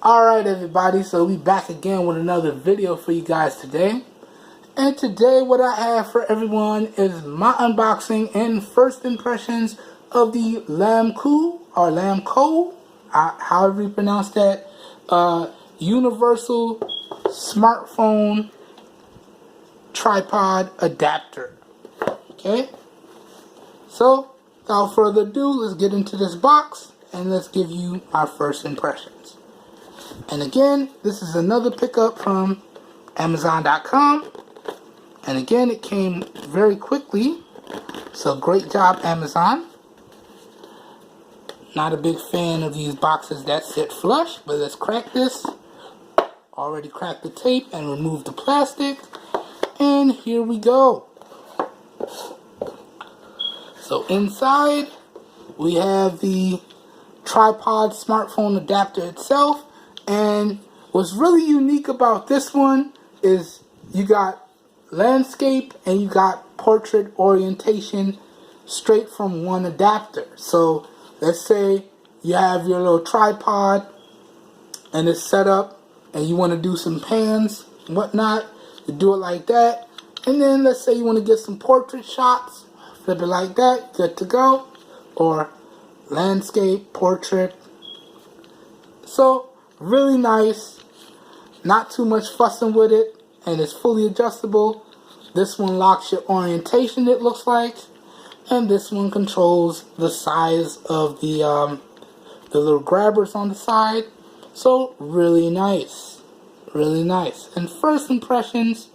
Alright everybody, so we back again with another video for you guys today. And today what I have for everyone is my unboxing and first impressions of the Lammcou, or Lammcou, however you pronounce that, universal smartphone tripod adapter. Okay, so without further ado, let's get into this box and let's give you our first impressions. And again, this is another pickup from Amazon.com. And again, it came very quickly. So great job, Amazon. Not a big fan of these boxes that sit flush, but let's crack this. Already cracked the tape and removed the plastic. And here we go. So inside, we have the tripod smartphone adapter itself. And what's really unique about this one is you got landscape and you got portrait orientation straight from one adapter. So let's say you have your little tripod and it's set up and you want to do some pans and whatnot, you do it like that. And then let's say you want to get some portrait shots, flip it like that, good to go. Or landscape, portrait. So really nice, not too much fussing with it, and it's fully adjustable. This one locks your orientation, it looks like, and this one controls the size of the little grabbers on the side. So really nice, really nice. And first impressions,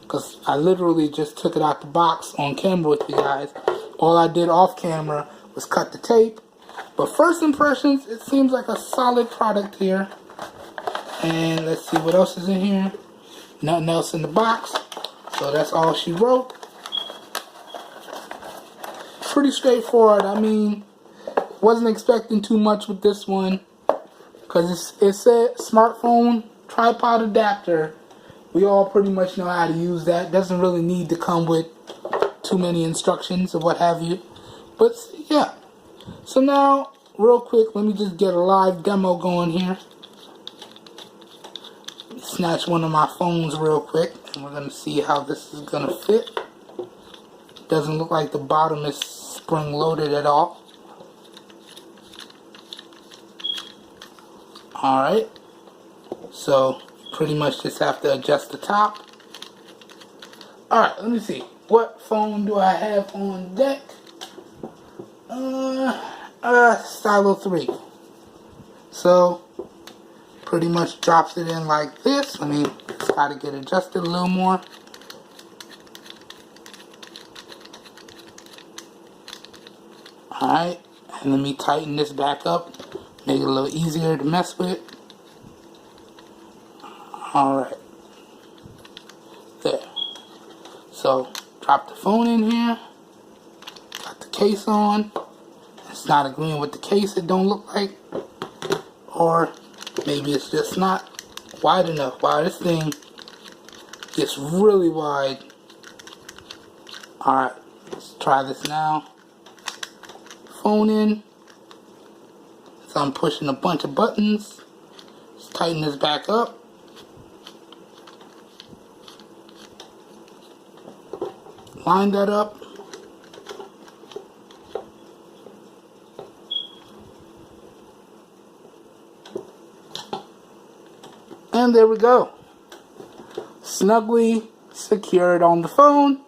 because I literally just took it out the box on camera with you guys. All I did off camera was cut the tape. But first impressions, it seems like a solid product here. And let's see what else is in here. Nothing else in the box. So that's all she wrote. Pretty straightforward. I mean, wasn't expecting too much with this one. Because it said smartphone tripod adapter. We all pretty much know how to use that. Doesn't really need to come with too many instructions or what have you. But yeah. So now, real quick, let me just get a live demo going here. Snatch one of my phones real quick, and we're going to see how this is going to fit. Doesn't look like the bottom is spring loaded at all. Alright, so pretty much just have to adjust the top. Alright, let me see. What phone do I have on deck? Stylo 3. So pretty much drops it in like this. Let me try to get adjusted a little more. Alright, and let me tighten this back up, make it a little easier to mess with. Alright, there. So drop the phone in here, got the case on. It's not agreeing with the case, it don't look like. Or maybe it's just not wide enough. Wow, this thing gets really wide. Alright, let's try this now. Phone in. So I'm pushing a bunch of buttons. Let's tighten this back up. Line that up. And there we go. Snugly secured on the phone.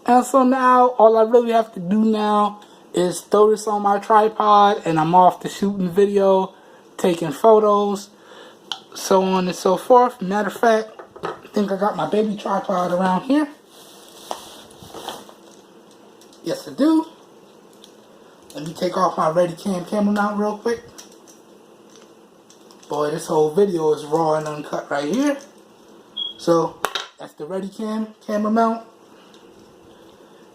And so now, all I really have to do now is throw this on my tripod and I'm off to shooting video, taking photos, so on and so forth. Matter of fact, I think I got my baby tripod around here. Yes, I do. Let me take off my Readycam camera mount real quick. Boy, this whole video is raw and uncut right here. So, that's the Readycam camera mount.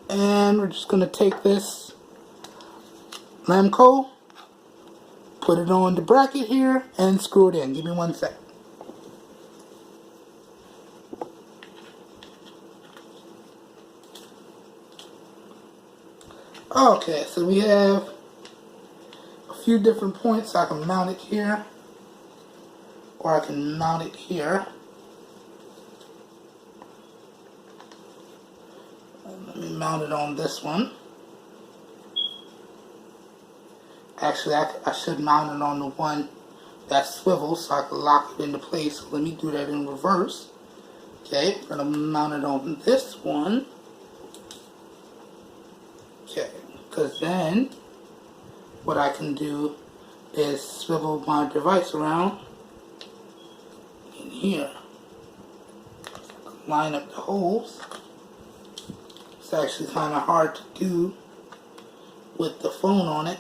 And we're just going to take this Lammcou, put it on the bracket here, and screw it in. Give me 1 sec. Okay, so we have a few different points. I can mount it here. or I can mount it here. Let me mount it on this one. Actually, I should mount it on the one that swivels so I can lock it into place. So let me do that in reverse. Okay, I'm going to mount it on this one. Okay, because then what I can do is swivel my device around in here. Line up the holes. It's actually kind of hard to do with the phone on it.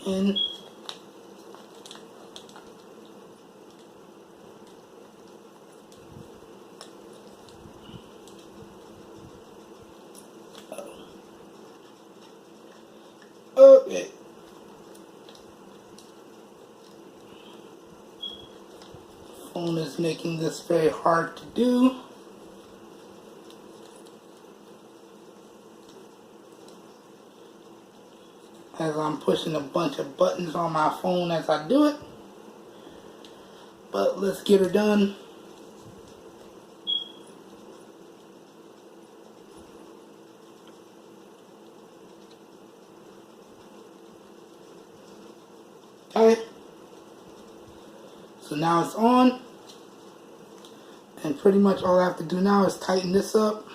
In. Okay. Phone is making this very hard to do. As I'm pushing a bunch of buttons on my phone as I do it. But let's get her done. Okay. So now it's on. And pretty much all I have to do now is tighten this up.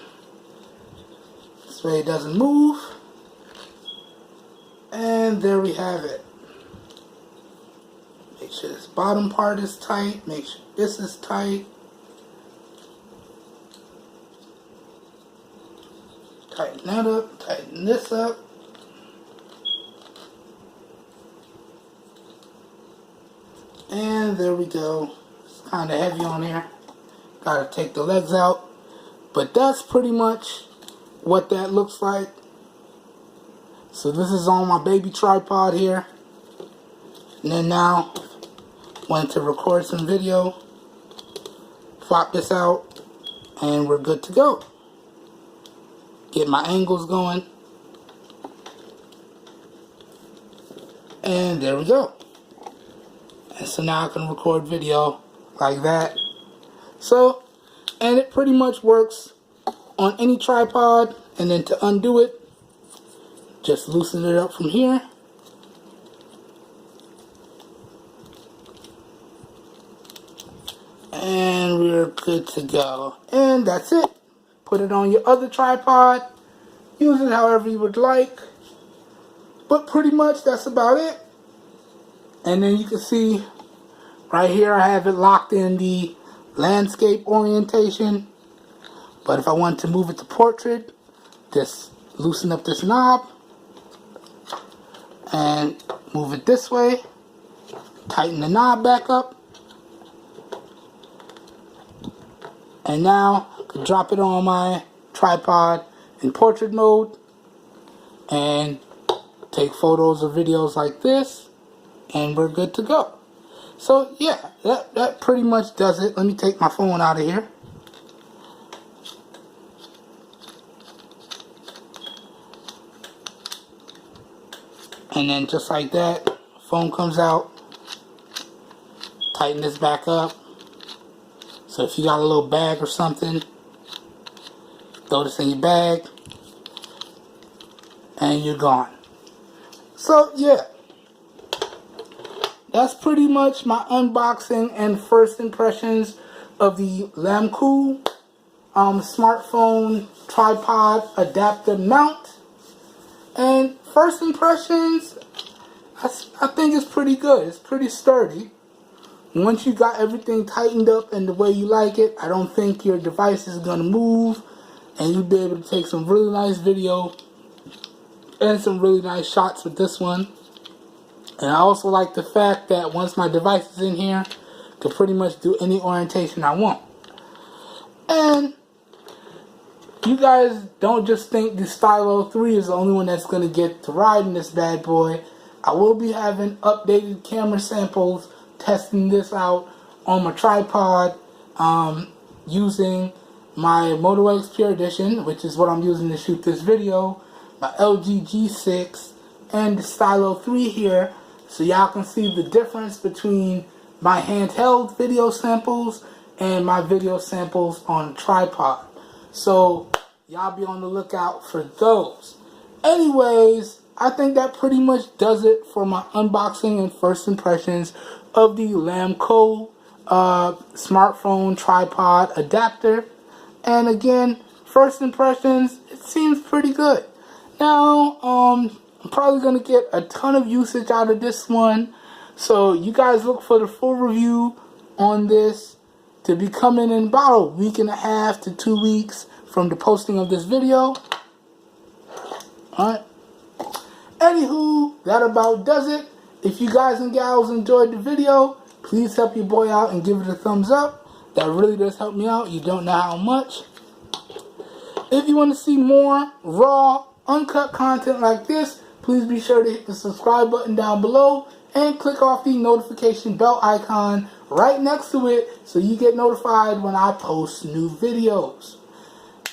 This way it doesn't move. And there we have it. Make sure this bottom part is tight. Make sure this is tight. Tighten that up. Tighten this up. And there we go. It's kind of heavy on here. Gotta take the legs out. But that's pretty much what that looks like. So this is on my baby tripod here. And then now, wanted to record some video. Flop this out. And we're good to go. Get my angles going. And there we go. And so now I can record video like that. So, and it pretty much works on any tripod. And then to undo it, just loosen it up from here. And we're good to go. And that's it. Put it on your other tripod. Use it however you would like. But pretty much that's about it. And then you can see right here I have it locked in the landscape orientation. But if I want to move it to portrait, just loosen up this knob and move it this way. Tighten the knob back up. And now I can drop it on my tripod in portrait mode and take photos or videos like this. And we're good to go. So yeah, that pretty much does it. Let me take my phone out of here. And then just like that, phone comes out. Tighten this back up. So if you got a little bag or something, throw this in your bag. And you're gone. So yeah. That's pretty much my unboxing and first impressions of the Lammcou smartphone tripod adapter mount. And first impressions, I think it's pretty good. It's pretty sturdy. Once you got everything tightened up and the way you like it, I don't think your device is going to move. And you'll be able to take some really nice video and some really nice shots with this one. And I also like the fact that once my device is in here, I can pretty much do any orientation I want. And you guys don't just think the Stylo 3 is the only one that's going to get to ride in this bad boy. I will be having updated camera samples, testing this out on my tripod, using my Moto X Pure Edition, which is what I'm using to shoot this video, my LG G6, and the Stylo 3 here, so y'all can see the difference between my handheld video samples and my video samples on a tripod. So y'all be on the lookout for those. Anyways, I think that pretty much does it for my unboxing and first impressions of the Lammcou smartphone tripod adapter. And again, first impressions, it seems pretty good. Now, I'm probably going to get a ton of usage out of this one. So you guys look for the full review on this to be coming in about a week and a half to 2 weeks from the posting of this video. Alright. Anywho, that about does it. If you guys and gals enjoyed the video, please help your boy out and give it a thumbs up. That really does help me out. You don't know how much. If you want to see more raw, uncut content like this, please be sure to hit the subscribe button down below and click off the notification bell icon right next to it so you get notified when I post new videos.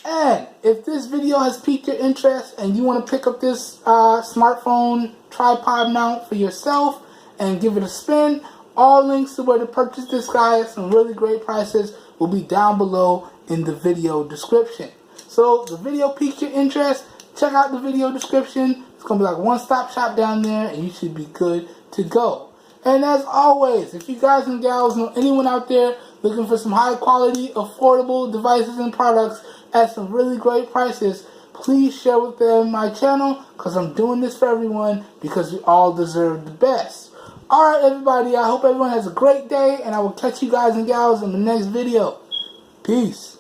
And if this video has piqued your interest and you want to pick up this smartphone tripod mount for yourself and give it a spin, all links to where to purchase this guy at some really great prices will be down below in the video description. So the video piqued your interest, check out the video description. It's going to be like one-stop shop down there and you should be good to go. And as always, if you guys and gals know anyone out there looking for some high quality, affordable devices and products at some really great prices, please share with them my channel, because I'm doing this for everyone because we all deserve the best. Alright everybody, I hope everyone has a great day and I will catch you guys and gals in the next video. Peace.